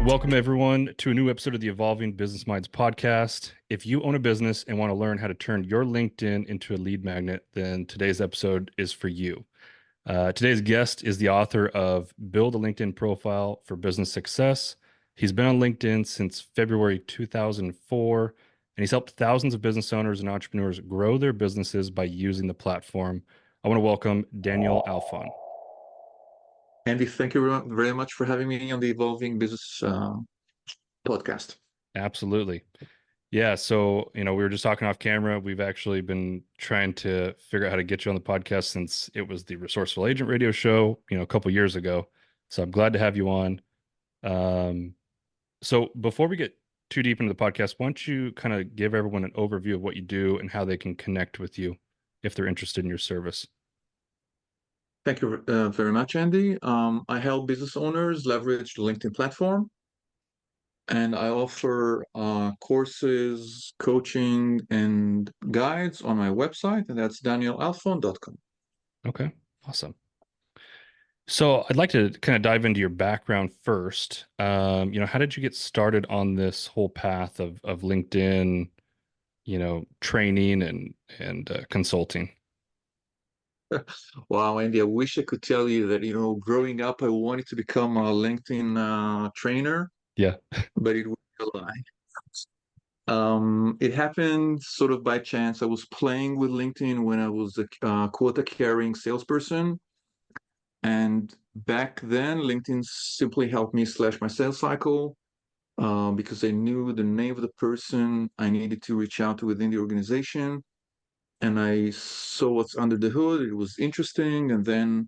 Welcome, everyone, to a new episode of the Evolving Business Minds podcast. If you own a business and want to learn how to turn your LinkedIn into a lead magnet, then today's episode is for you. Today's guest is the author of Build a LinkedIn Profile for Business Success. He's been on LinkedIn since February 2004, and he's helped thousands of business owners and entrepreneurs grow their businesses by using the platform. I want to welcome Daniel Alfon. Andy, thank you very much for having me on the Evolving Business podcast. Absolutely. Yeah, so we were just talking off camera. We've actually been trying to figure out how to get you on the podcast since it was the Resourceful Agent radio show, a couple years ago. So I'm glad to have you on. Um, so before we get too deep into the podcast, why don't you kind of give everyone an overview of what you do and how they can connect with you if they're interested in your service? Thank you very much, Andy. I help business owners leverage the LinkedIn platform, and I offer courses, coaching, and guides on my website, and that's danielalfon.com. Okay, awesome. So I'd like to kind of dive into your background first. How did you get started on this whole path of LinkedIn, training and consulting? Wow, Andy, I wish I could tell you that, growing up, I wanted to become a LinkedIn trainer, Yeah. but it was a lie. It happened sort of by chance. I was playing with LinkedIn when I was a quota carrying salesperson. And back then, LinkedIn simply helped me slash my sales cycle because I knew the name of the person I needed to reach out to within the organization. And I saw what's under the hood. It was interesting. And then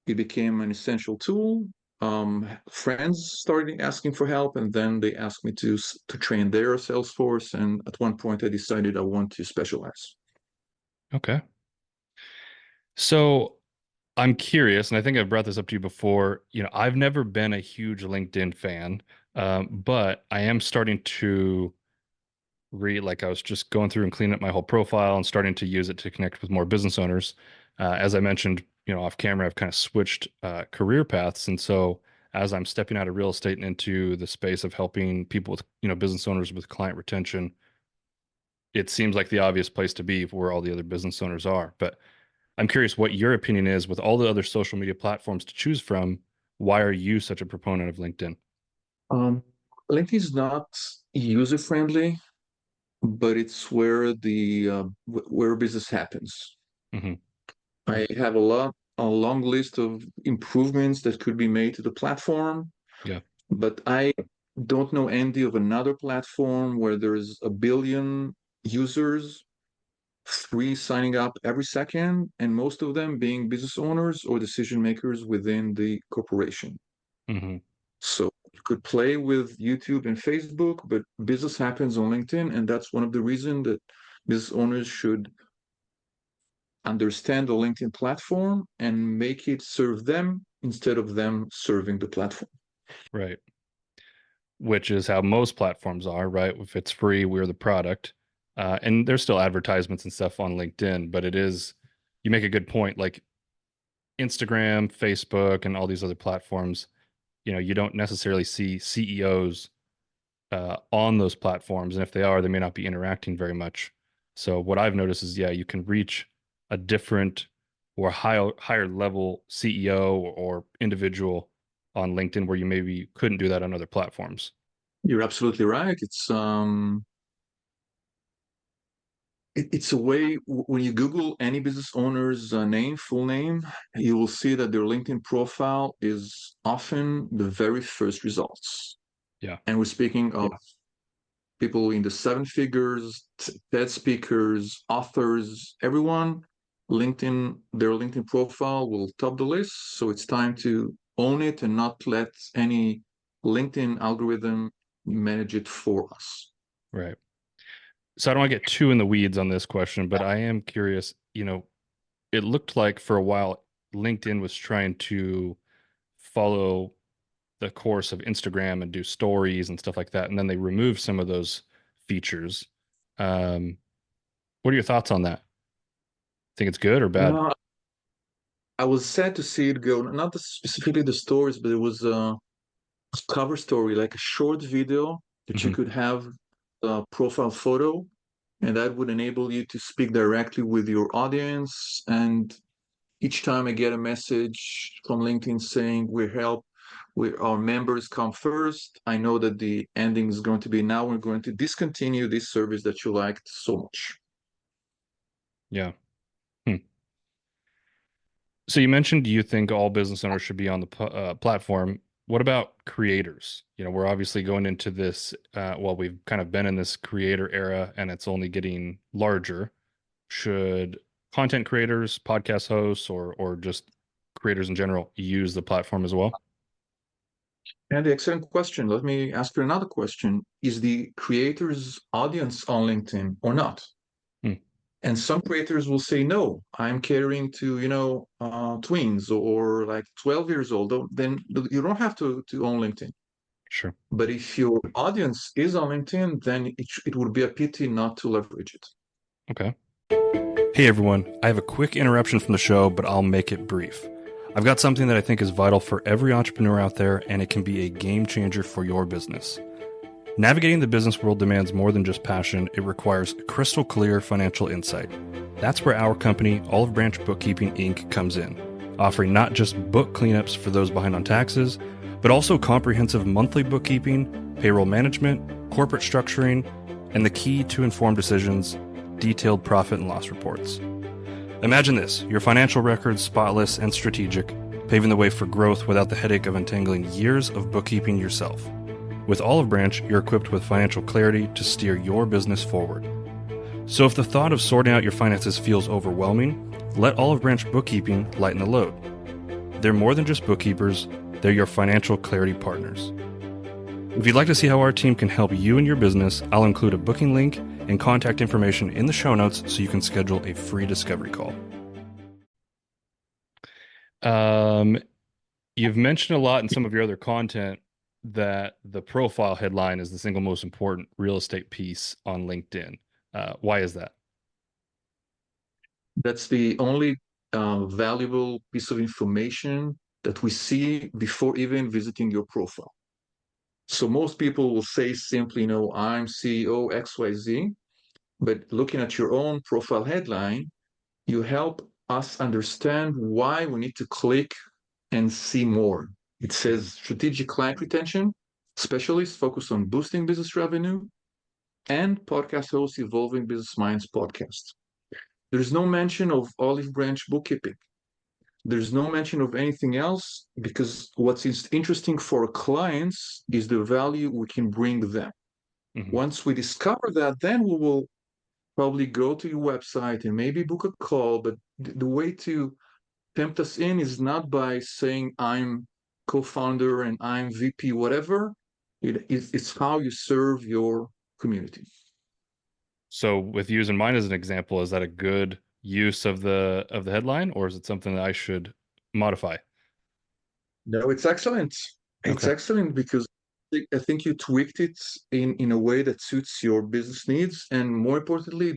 it became an essential tool. Friends started asking for help, and then they asked me to train their sales force. And at one point, I decided I want to specialize. Okay. So I'm curious, and I think I've brought this up to you before. I've never been a huge LinkedIn fan, but I am starting to read, like I was just going through and cleaning up my whole profile and starting to use it to connect with more business owners. As I mentioned, off camera, I've kind of switched career paths. And so as I'm stepping out of real estate and into the space of helping people with, business owners with client retention, it seems like the obvious place to be where all the other business owners are. But I'm curious what your opinion is with all the other social media platforms to choose from. Why are you such a proponent of LinkedIn? Um, LinkedIn is not user friendly, but it's where where business happens. Hmm. I have a long list of improvements that could be made to the platform, Yeah. but I don't know, Andy, of another platform where there's a billion users, free signing up every second, and most of them being business owners or decision makers within the corporation. Hmm. So you could play with YouTube and Facebook, but business happens on LinkedIn, and that's one of the reasons that business owners should understand the LinkedIn platform and make it serve them instead of them serving the platform. Right. Which is how most platforms are, right? If it's free, we're the product. And there's still advertisements and stuff on LinkedIn, but you make a good point. Like Instagram, Facebook, and all these other platforms, you don't necessarily see CEOs on those platforms. And if they are, they may not be interacting very much. So what I've noticed is, yeah, you can reach a different or higher level CEO or individual on LinkedIn where you maybe couldn't do that on other platforms. You're absolutely right. It's a way when you Google any business owner's name, full name, you will see that their LinkedIn profile is often the very first results. Yeah. And we're speaking of people in the seven figures, TED speakers, authors, everyone. Their LinkedIn profile will top the list. So it's time to own it and not let any LinkedIn algorithm manage it for us. Right. So I don't want to get too in the weeds on this question, but I am curious, it looked like for a while LinkedIn was trying to follow the course of Instagram and do stories and stuff like that, and then they removed some of those features. Um, what are your thoughts on that? Think it's good or bad? No, I was sad to see it go. Not specifically the stories, but it was cover story, like a short video that you Hmm. could have a profile photo, and that would enable you to speak directly with your audience. And each time I get a message from LinkedIn saying our members come first, I know that the ending is going to be now we're going to discontinue this service that you liked so much. Yeah. Hmm. So you mentioned you think all business owners should be on the platform. What about creators? We're obviously going into this, well, we've kind of been in this creator era and it's only getting larger. Should content creators, podcast hosts, or just creators in general use the platform as well? And the excellent question. Let me ask you another question. Is the creator's audience on LinkedIn or not? Hmm, And some creators will say, no, I'm catering to, twins or like 12 years old. Then you don't have to own LinkedIn. sure. But if your audience is on LinkedIn, then it would be a pity not to leverage it. Okay. Hey everyone, I have a quick interruption from the show, but I'll make it brief. I've got something that I think is vital for every entrepreneur out there, and it can be a game changer for your business. Navigating the business world demands more than just passion, it requires crystal clear financial insight. That's where our company, Olive Branch Bookkeeping Inc., comes in, offering not just book cleanups for those behind on taxes, but also comprehensive monthly bookkeeping, payroll management, corporate structuring, and the key to informed decisions, detailed profit and loss reports. Imagine this, your financial records spotless and strategic, paving the way for growth without the headache of entangling years of bookkeeping yourself. With Olive Branch, you're equipped with financial clarity to steer your business forward. So if the thought of sorting out your finances feels overwhelming, let Olive Branch Bookkeeping lighten the load. They're more than just bookkeepers, they're your financial clarity partners. If you'd like to see how our team can help you and your business, I'll include a booking link and contact information in the show notes so you can schedule a free discovery call. Um, you've mentioned a lot in some of your other content that the profile headline is the single most important real estate piece on LinkedIn. Why is that? That's the only valuable piece of information that we see before even visiting your profile. So most people will say simply, I'm CEO XYZ, but looking at your own profile headline, you help us understand why we need to click and see more. It says strategic client retention, specialists focused on boosting business revenue, and podcast hosts evolving business minds podcast. There's no mention of Olive Branch bookkeeping. There's no mention of anything else because what's interesting for clients is the value we can bring them. Hmm. Once we discover that, then we will probably go to your website and maybe book a call. But the way to tempt us in is not by saying I'm co-founder and I'm VP, whatever. It's how you serve your community. So with using mine as an example, is that a good use of the headline, or is it something that I should modify? No, it's excellent. It's Okay. excellent because I think you tweaked it in a way that suits your business needs. And more importantly,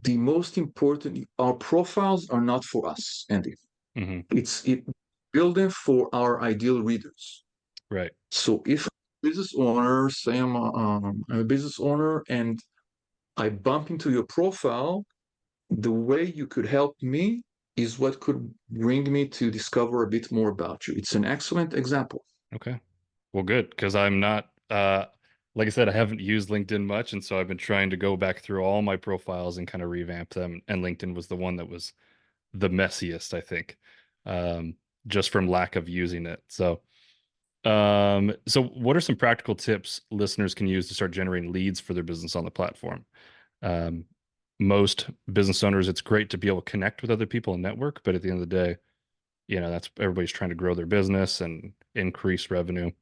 the most important, our profiles are not for us, Andy. Hmm. It build them for our ideal readers. Right. So if a business owner, say I'm a business owner and I bump into your profile, the way you could help me is what could bring me to discover a bit more about you. It's an excellent example. Okay. Well, good, because I'm not like I said, I haven't used LinkedIn much, and so I've been trying to go back through all my profiles and kind of revamp them. And LinkedIn was the one that was the messiest, I think, um, just from lack of using it. So what are some practical tips listeners can use to start generating leads for their business on the platform? Um, Most business owners, it's great to be able to connect with other people and network, but at the end of the day, that's everybody's trying to grow their business and increase revenue.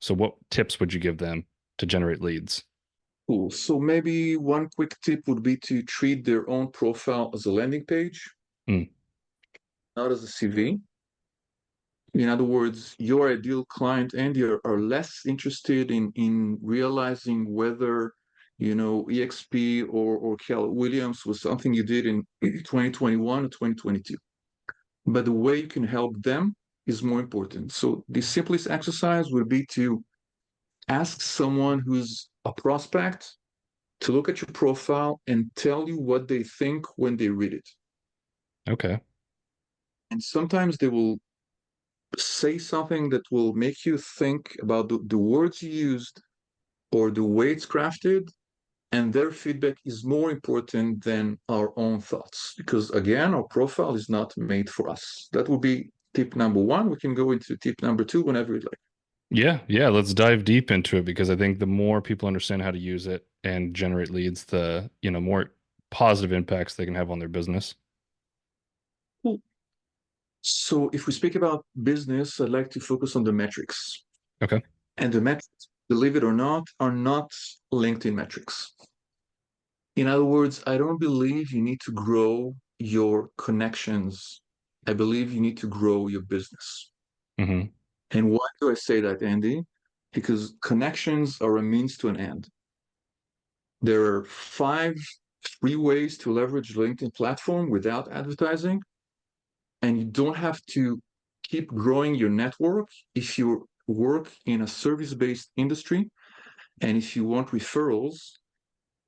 So what tips would you give them to generate leads? Cool. So maybe one quick tip would be to treat their own profile as a landing page, Mm, not as a CV. In other words, your ideal client and you are less interested in realizing whether, EXP or Keller Williams was something you did in 2021 or 2022. But the way you can help them is more important. So the simplest exercise would be to ask someone who's a prospect to look at your profile and tell you what they think when they read it. Okay. And sometimes they will say something that will make you think about the words you used or the way it's crafted, and their feedback is more important than our own thoughts. Because again, our profile is not made for us. That would be tip number one. We can go into tip number two whenever you'd like. Yeah, yeah, let's dive deep into it because I think the more people understand how to use it and generate leads, the, more positive impacts they can have on their business. Cool. So if we speak about business, I'd like to focus on the metrics. Okay. And the metrics, believe it or not, are not LinkedIn metrics. In other words, I don't believe you need to grow your connections. I believe you need to grow your business. Hmm. And why do I say that, Andy? Because connections are a means to an end. There are five free ways to leverage LinkedIn platform without advertising, and you don't have to keep growing your network if you work in a service-based industry and if you want referrals,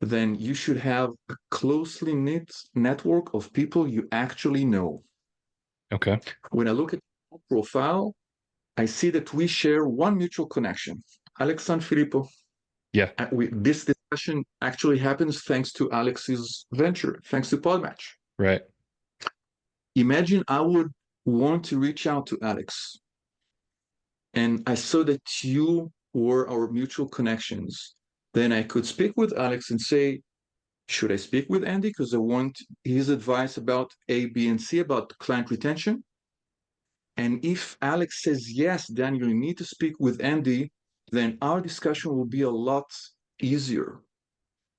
then you should have a closely knit network of people you actually know. Okay. When I look at your profile, I see that we share one mutual connection, Alex Sanfilippo. Yeah. This discussion actually happens thanks to Alex's venture, thanks to Podmatch. Right. Imagine I would want to reach out to Alex, and I saw that you were our mutual connections. Then I could speak with Alex and say, should I speak with Andy because I want his advice about A, B, and C about client retention? And if Alex says yes, Daniel, you need to speak with Andy, then our discussion will be a lot easier.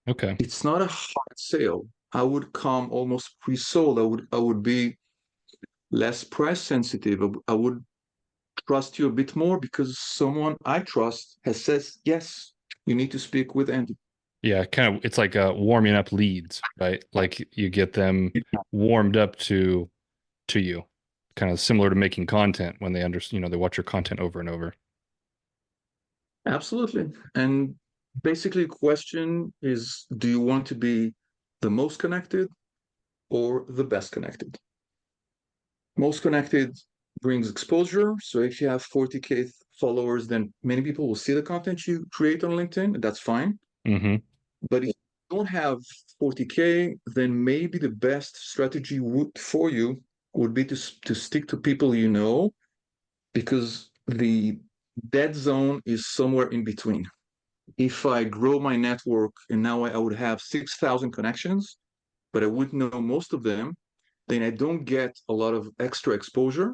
Okay. It's not a hard sale. I would come almost pre-sold. I would be less price sensitive. I would trust you a bit more because someone I trust has says yes, you need to speak with Andy. Yeah, kind of it's like warming up leads, right? Like you get them warmed up to you. Kind of similar to making content when they watch your content over and over. Absolutely. And basically, the question is, do you want to be the most connected or the best connected? Most connected brings exposure. So if you have 40K followers, then many people will see the content you create on LinkedIn. That's fine. Hmm. But if you don't have 40K, then maybe the best strategy for you would be to stick to people you know, because the dead zone is somewhere in between. If I grow my network and now I would have 6,000 connections, but I wouldn't know most of them, then I don't get a lot of extra exposure.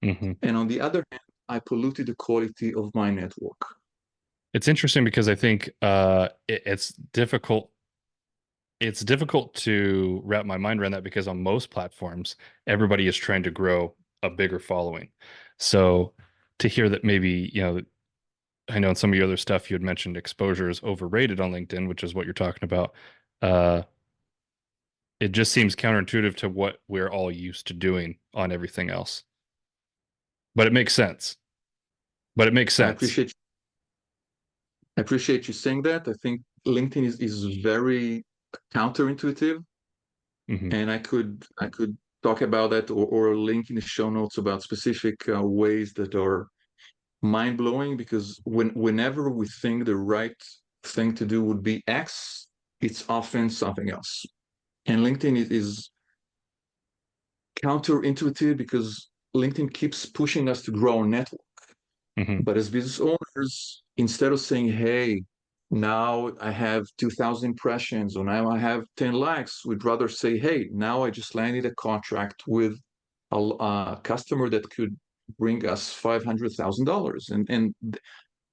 Hmm. And on the other hand, I polluted the quality of my network. It's interesting because I think it's difficult. It's difficult to wrap my mind around that because on most platforms, everybody is trying to grow a bigger following. So to hear that maybe, I know in some of your other stuff you had mentioned exposure is overrated on LinkedIn, which is what you're talking about. Uh, it just seems counterintuitive to what we're all used to doing on everything else. But it makes sense. But it makes I sense. appreciate I appreciate you saying that. I think LinkedIn is very counterintuitive, Hmm. and I could talk about that or link in the show notes about specific ways that are mind blowing because whenever we think the right thing to do would be X, it's often something else. And LinkedIn is counterintuitive because LinkedIn keeps pushing us to grow our network. Hmm. But as business owners, instead of saying, hey, now I have 2,000 impressions or now I have 10 likes, we'd rather say, hey, now I just landed a contract with a customer that could bring us $500,000. And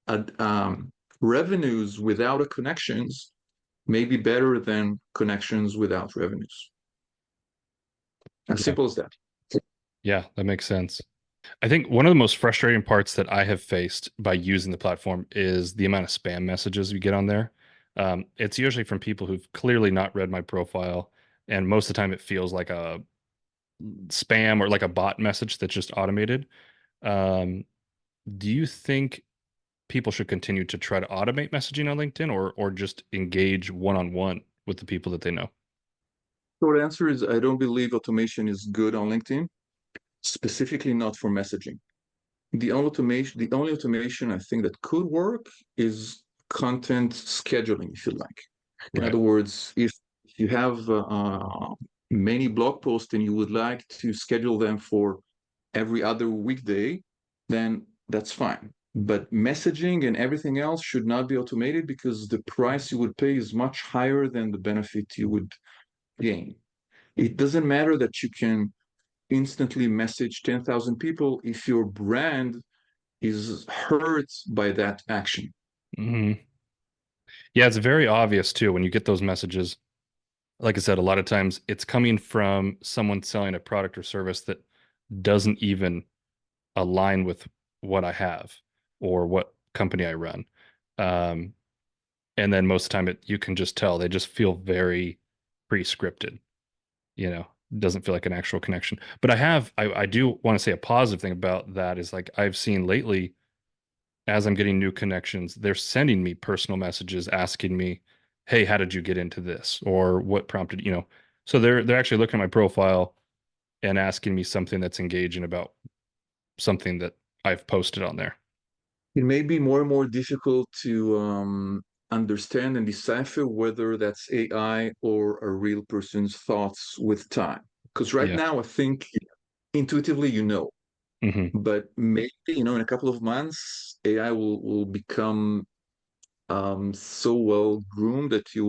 uh, um, revenues without a connections may be better than connections without revenues. As Yeah. simple as that. Yeah, that makes sense. I think one of the most frustrating parts that I have faced by using the platform is the amount of spam messages we get on there. It's usually from people who've clearly not read my profile, and most of the time it feels like a spam or like a bot message that's just automated. Um, do you think people should continue to try to automate messaging on LinkedIn or just engage one-on-one with the people that they know? Short answer is I don't believe automation is good on LinkedIn, specifically not for messaging. The only automation I think that could work is content scheduling, if you like. In Right. other words, if you have many blog posts and you would like to schedule them for every other weekday, then that's fine. But messaging and everything else should not be automated because the price you would pay is much higher than the benefit you would gain. It doesn't matter that you can instantly message 10,000 people if your brand is hurt by that action. Hmm. Yeah, it's very obvious too when you get those messages. Like I said, a lot of times it's coming from someone selling a product or service that doesn't even align with what I have or what company I run. Um, and then most of the time you can just tell they just feel very pre-scripted, you know, doesn't feel like an actual connection. But I do want to say a positive thing about that is like I've seen lately as I'm getting new connections, they're sending me personal messages asking me, "Hey, how did you get into this?" or what prompted, you know. So they're actually looking at my profile and asking me something that's engaging about something that I've posted on there. It may be more and more difficult to understand and decipher whether that's AI or a real person's thoughts with time. Because right Yeah. now, I think intuitively you know, Hmm. but maybe in a couple of months, AI will become so well groomed that it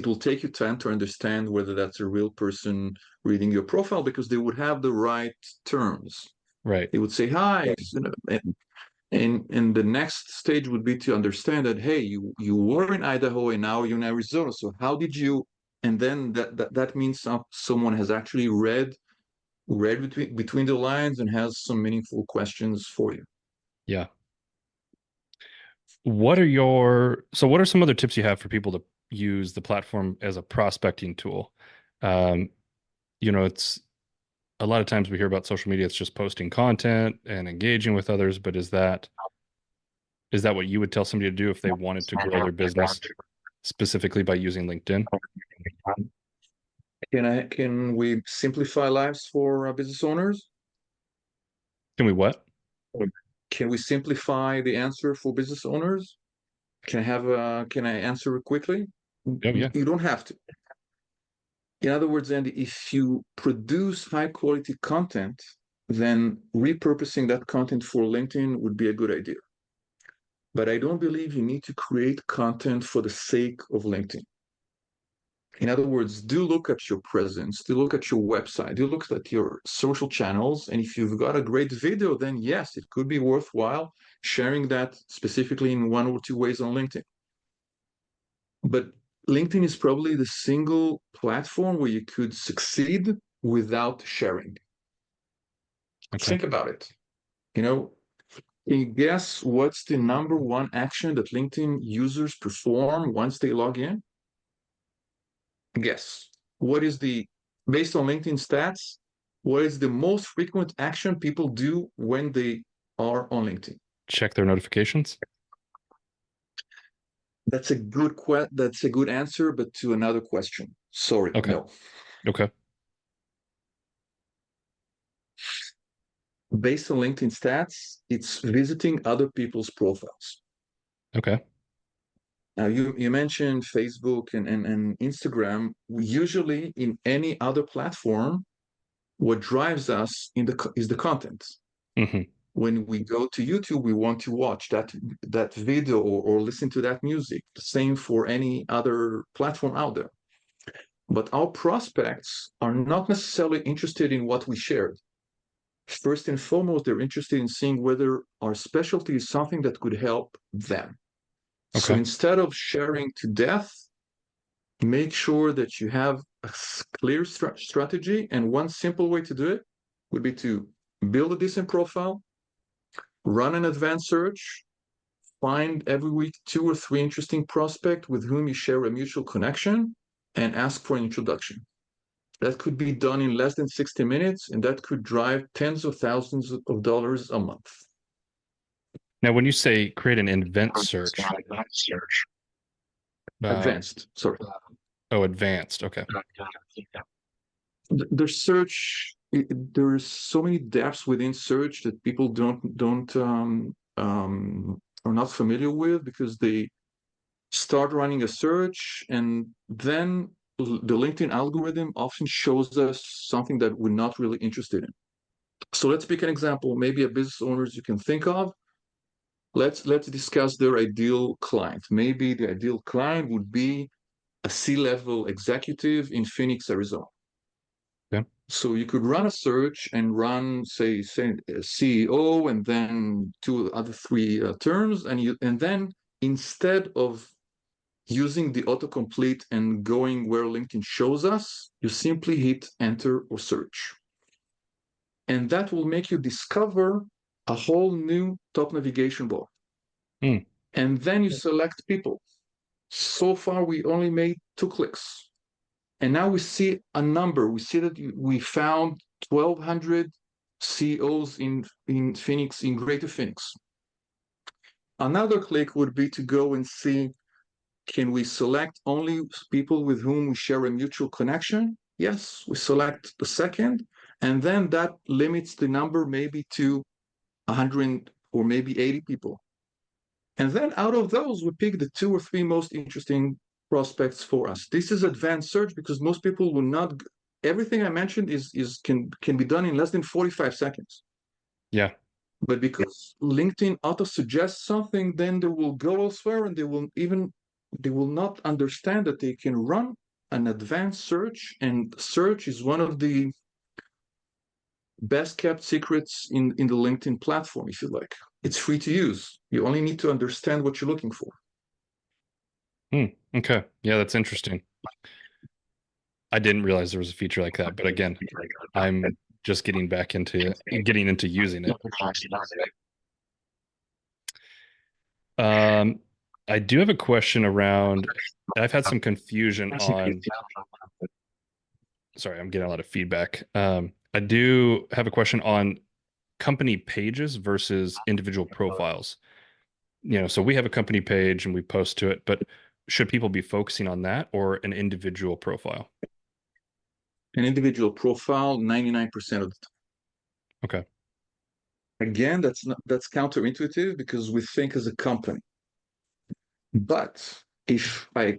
will take you time to understand whether that's a real person reading your profile because they would have the right terms. Right. They would say hi, and the next stage would be to understand that hey, you were in Idaho and now you're in Arizona. So how did you? And then that means someone has actually read between the lines and has some meaningful questions for you. Yeah. What are some other tips you have for people to use the platform as a prospecting tool? Um, it's a lot of times we hear about social media, it's just posting content and engaging with others, but is that what you would tell somebody to do if they wanted to grow their business specifically by using LinkedIn? Can we simplify lives for business owners? Can we what? Can we simplify the answer for business owners? Can I answer it quickly? Oh yeah. You don't have to. In other words, Andy, if you produce high quality content, then repurposing that content for LinkedIn would be a good idea. But I don't believe you need to create content for the sake of LinkedIn. In other words, do look at your presence, do look at your website, do look at your social channels. And if you've got a great video, then yes, it could be worthwhile sharing that specifically in one or two ways on LinkedIn. But LinkedIn is probably the single platform where you could succeed without sharing. Okay. Think about it. You know, can you guess what's the number one action that LinkedIn users perform once they log in? Guess. What is the, based on LinkedIn stats, what is the most frequent action people do when they are on LinkedIn? Check their notifications. That's a good answer, but to another question. Sorry, Okay. no. Okay. Based on LinkedIn stats, it's visiting other people's profiles. Okay. Now, you mentioned Facebook and Instagram. Usually, in any other platform, what drives us is the content. Hmm. When we go to YouTube, we want to watch that video or listen to that music. The same for any other platform out there. But our prospects are not necessarily interested in what we shared. First and foremost, they're interested in seeing whether our specialty is something that could help them. So Okay. instead of sharing to death, make sure that you have a clear strategy. And one simple way to do it would be to build a decent profile, run an advanced search, find every week two or three interesting prospects with whom you share a mutual connection, and ask for an introduction. That could be done in less than 60 minutes, and that could drive tens of thousands of dollars a month. Now, when you say create an event search, uh, Advanced, sorry. oh, advanced. Okay. The search, there's so many depths within search that people don't are not familiar with because they start running a search and then the LinkedIn algorithm often shows us something that we're not really interested in. So let's pick an example, maybe a business owners you can think of. Let's discuss their ideal client. Maybe the ideal client would be a C-level executive in Phoenix, Arizona. Okay. So you could run a search and run, say CEO and then two other three terms, and then instead of using the autocomplete and going where LinkedIn shows us, you simply hit enter or search. And that will make you discover a whole new top navigation bar. Hmm. And then you select people. So far, we only made 2 clicks. And now we see a number. We see that we found 1,200 CEOs in Phoenix, in Greater Phoenix. Another click would be to go and see, can we select only people with whom we share a mutual connection? Yes, we select the second. And then that limits the number maybe to 100 or maybe 80 people. And then out of those, we pick the 2 or 3 most interesting prospects for us. This is advanced search because most people will not. Everything I mentioned is can be done in less than 45 seconds. Yeah. But because LinkedIn auto suggests something, then they will go elsewhere and they will not understand that they can run an advanced search, and search is one of the best kept secrets in the LinkedIn platform, if you like. It's free to use. You only need to understand what you're looking for. Hmm. Okay. Yeah, that's interesting. I didn't realize there was a feature like that, but again, I'm just getting into using it. Um, I do have a question around, I've had some confusion on, sorry, I'm getting a lot of feedback. I do have a question on company pages versus individual profiles. So we have a company page and we post to it, but should people be focusing on that or an individual profile? An individual profile, 99% of the Okay. time. Again, that's counterintuitive because we think as a company. But if I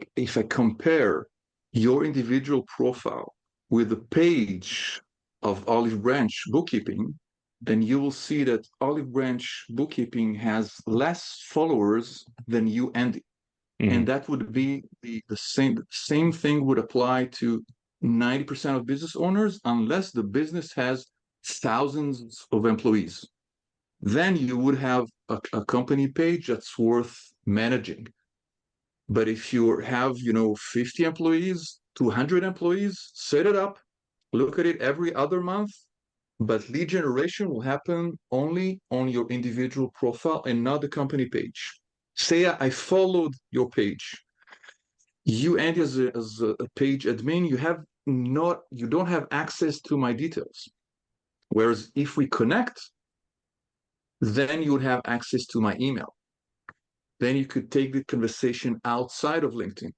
compare your individual profile with the page of Olive Branch Bookkeeping, then you will see that Olive Branch Bookkeeping has less followers than you, and Hmm. that would be the same thing would apply to 90% of business owners unless the business has thousands of employees. Then you would have a company page that's worth managing. But if you have, 50 employees, 200 employees, set it up, look at it every other month, but lead generation will happen only on your individual profile and not the company page. Say I followed your page. You, Andy, as a page admin, you don't have access to my details. Whereas if we connect, then you would have access to my email. Then you could take the conversation outside of LinkedIn.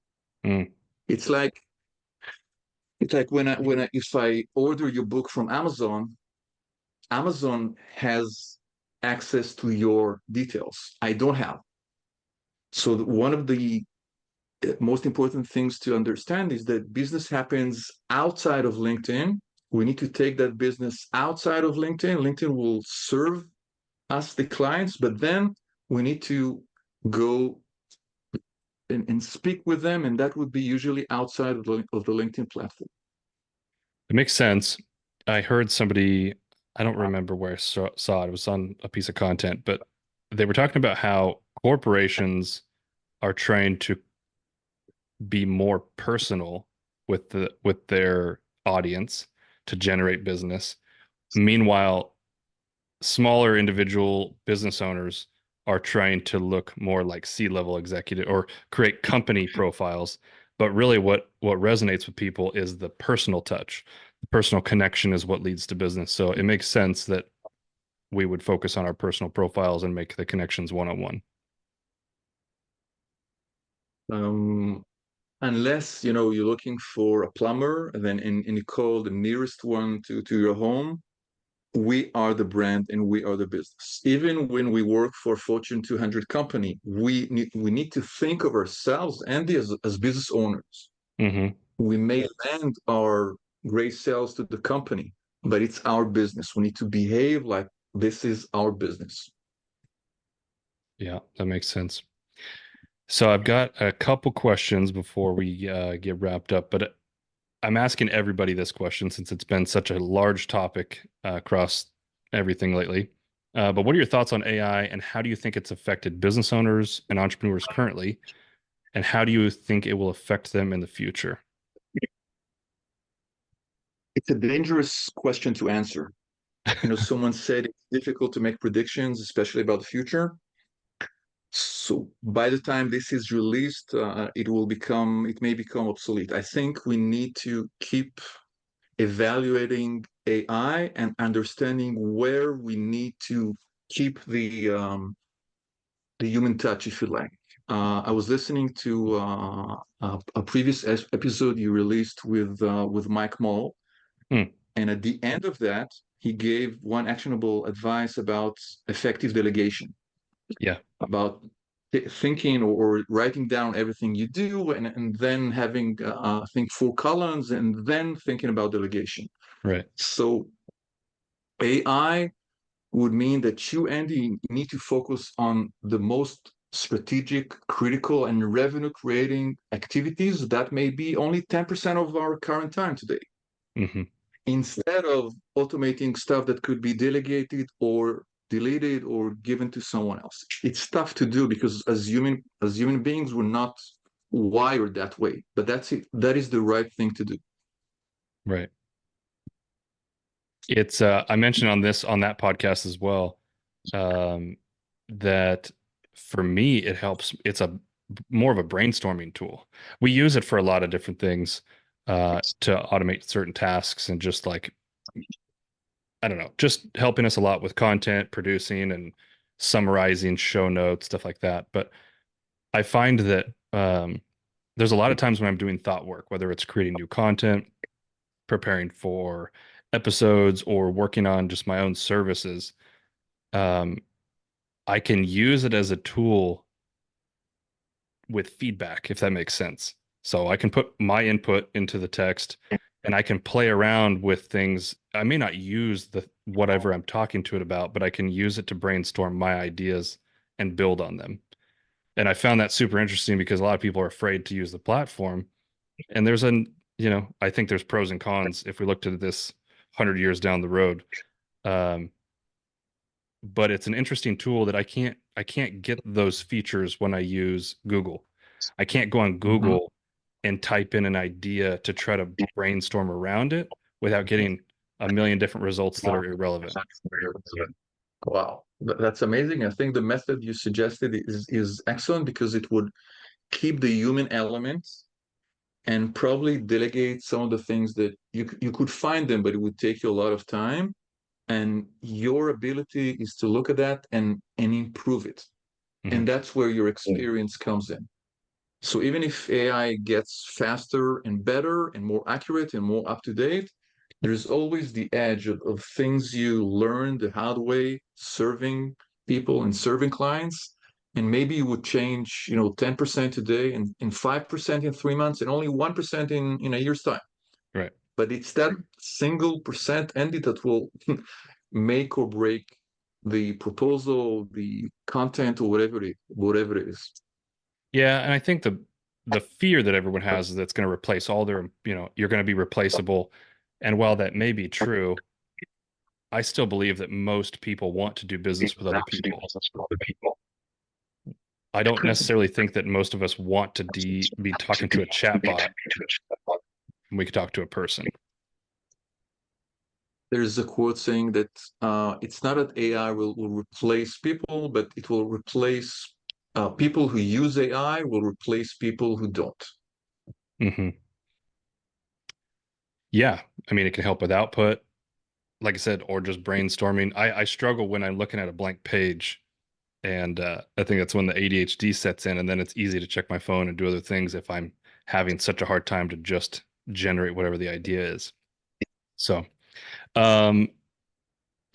Mm. It's like when I if I order your book from Amazon, Amazon has access to your details. I don't have. So one of the most important things to understand is that business happens outside of LinkedIn. We need to take that business outside of LinkedIn. LinkedIn will serve us, the clients, but then we need to go and speak with them, and that would be usually outside of the LinkedIn platform. It makes sense. I heard somebody, I don't remember where I saw it. It was on a piece of content, but they were talking about how corporations are trying to be more personal with their audience to generate business. Meanwhile, smaller individual business owners are trying to look more like C-level executive or create company profiles But really what resonates with people is the personal touch. The personal connection is what leads to business. So it makes sense that we would focus on our personal profiles and make the connections one-on-one. Um, unless you're looking for a plumber, and you call the nearest one to your home, we are the brand and we are the business. Even when we work for Fortune 200 company, we need to think of ourselves and as business owners. Hmm. We may lend our great sales to the company, but it's our business. We need to behave like this is our business. Yeah, that makes sense. So I've got a couple questions before we get wrapped up, but I'm asking everybody this question since it's been such a large topic across everything lately. But what are your thoughts on AI and how do you think it's affected business owners and entrepreneurs currently? And how do you think it will affect them in the future? It's a dangerous question to answer. Someone said it's difficult to make predictions, especially about the future. So by the time this is released, it may become obsolete. I think we need to keep evaluating AI and understanding where we need to keep the human touch, if you like. I was listening to a previous episode you released with Mike Moll, Hmm. and at the end of that, he gave one actionable advice about effective delegation, Yeah, about thinking or writing down everything you do, and then having think 4 columns, and then thinking about delegation. right. So AI would mean that you, Andy, need to focus on the most strategic, critical, and revenue creating activities that may be only 10% of our current time today, Hmm. instead of automating stuff that could be delegated or deleted or given to someone else. It's tough to do because as human beings, we're not wired that way. But that's it. That is the right thing to do. Right. It's I mentioned on that podcast as well, um, that for me it helps. It's a more of a brainstorming tool. We use it for a lot of different things to automate certain tasks and just like I don't know, just helping us a lot with content producing and summarizing show notes, stuff like that. But I find that there's a lot of times when I'm doing thought work, whether it's creating new content, preparing for episodes, or working on just my own services. Um, I can use it as a tool with feedback, if that makes sense. So I can put my input into the text and I can play around with things. I may not use the whatever I'm talking to it about, but I can use it to brainstorm my ideas and build on them. And I found that super interesting because a lot of people are afraid to use the platform. And I think there's pros and cons if we looked at this 100 years down the road. Um, but it's an interesting tool that I can't get those features when I use Google. I can't go on Mhm. Google and type in an idea to try to brainstorm around it without getting a million different results that are irrelevant. Wow, that's amazing. I think the method you suggested is excellent because it would keep the human element and probably delegate some of the things that you could find them, but it would take you a lot of time. And your ability is to look at that and improve it. Hmm. And that's where your experience comes in. So even if AI gets faster and better and more accurate and more up to date, there's always the edge of things you learn the hard way serving people and serving clients. And maybe you would change, 10% today and 5% in 3 months and only 1% in a year's time. Right. But it's that single percent, Andy, that will make or break the proposal, the content, or whatever it is. Yeah, and I think the fear that everyone has is that's going to replace all their, you're going to be replaceable. And while that may be true, I still believe that most people want to do business with other people. I don't necessarily think that most of us want to be talking to a chat bot when we could talk to a person. There's a quote saying that it's not that AI will replace people, but it will replace people who use AI will replace people who don't. Hmm. Yeah. I mean, it can help with output, like I said, or just brainstorming. I struggle when I'm looking at a blank page, and I think that's when the ADHD sets in, and then it's easy to check my phone and do other things if I'm having such a hard time to just generate whatever the idea is. So, um,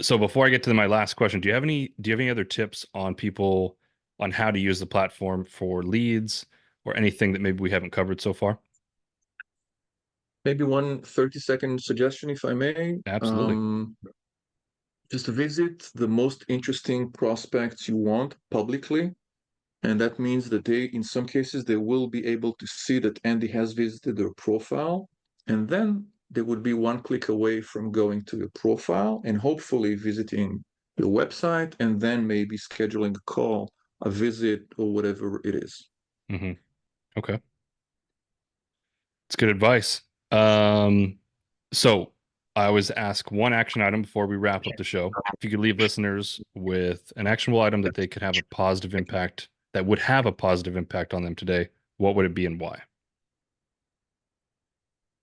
so before I get to my last question, do you have any other tips on people on how to use the platform for leads or anything that maybe we haven't covered so far? Maybe one 30-second suggestion, if I may. Absolutely. Just visit the most interesting prospects you want publicly. And that means that in some cases, they will be able to see that Andy has visited their profile. And then they would be one click away from going to your profile and hopefully visiting your website and then maybe scheduling a call, a visit, or whatever it is. Hmm. Okay. It's good advice. Um, so I always ask one action item before we wrap up the show. If you could leave listeners with an actionable item that they could have a positive impact, that would have a positive impact on them today, what would it be and why?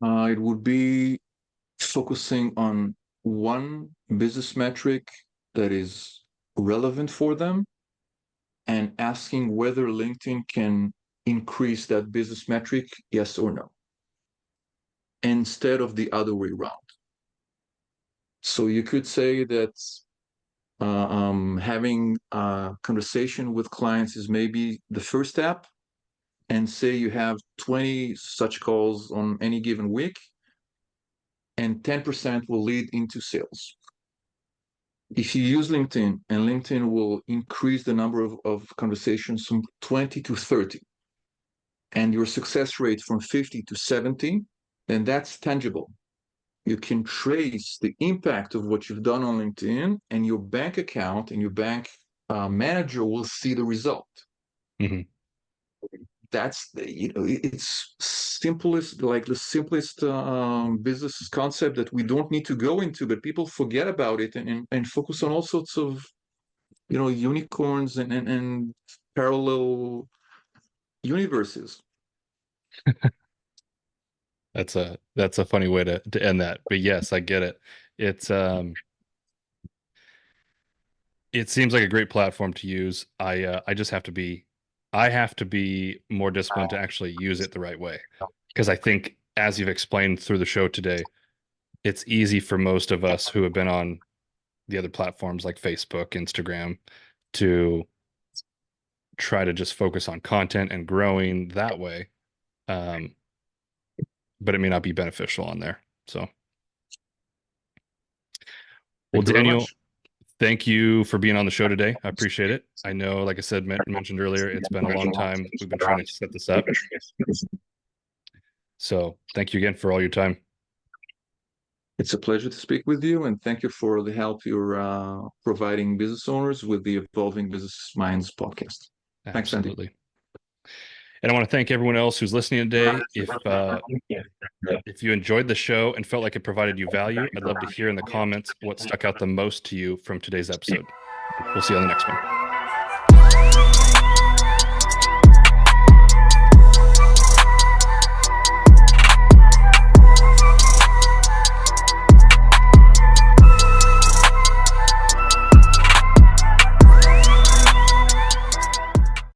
It would be focusing on one business metric that is relevant for them and asking whether LinkedIn can increase that business metric, yes or no, instead of the other way around. So you could say that having a conversation with clients is maybe the first step, and say you have 20 such calls on any given week, and 10% will lead into sales. If you use LinkedIn, and LinkedIn will increase the number of conversations from 20 to 30, and your success rate from 50 to 70, then that's tangible. You can trace the impact of what you've done on LinkedIn, and your bank account and your bank manager will see the result. Hmm. That's it's simplest, like the simplest business concept that we don't need to go into, but people forget about it and focus on all sorts of unicorns and parallel universes. That's a funny way to end that. But yes, I get it. It's it seems like a great platform to use. I just have to be more disciplined to actually use it the right way. Because I think as you've explained through the show today, it's easy for most of us who have been on the other platforms like Facebook, Instagram, to try to just focus on content and growing that way. Um, but it may not be beneficial on there. So, well, Thank you very Daniel, much. thank you for being on the show today. I appreciate it. I know, like I said, mentioned earlier, it's been a long time. We've been trying to set this up. So, thank you again for all your time. It's a pleasure to speak with you, and thank you for the help you're providing business owners with the Evolving Business Minds podcast. Thanks, Andy. Absolutely. And I want to thank everyone else who's listening today. If you enjoyed the show and felt like it provided you value, I'd love to hear in the comments what stuck out the most to you from today's episode. We'll see you on the next one.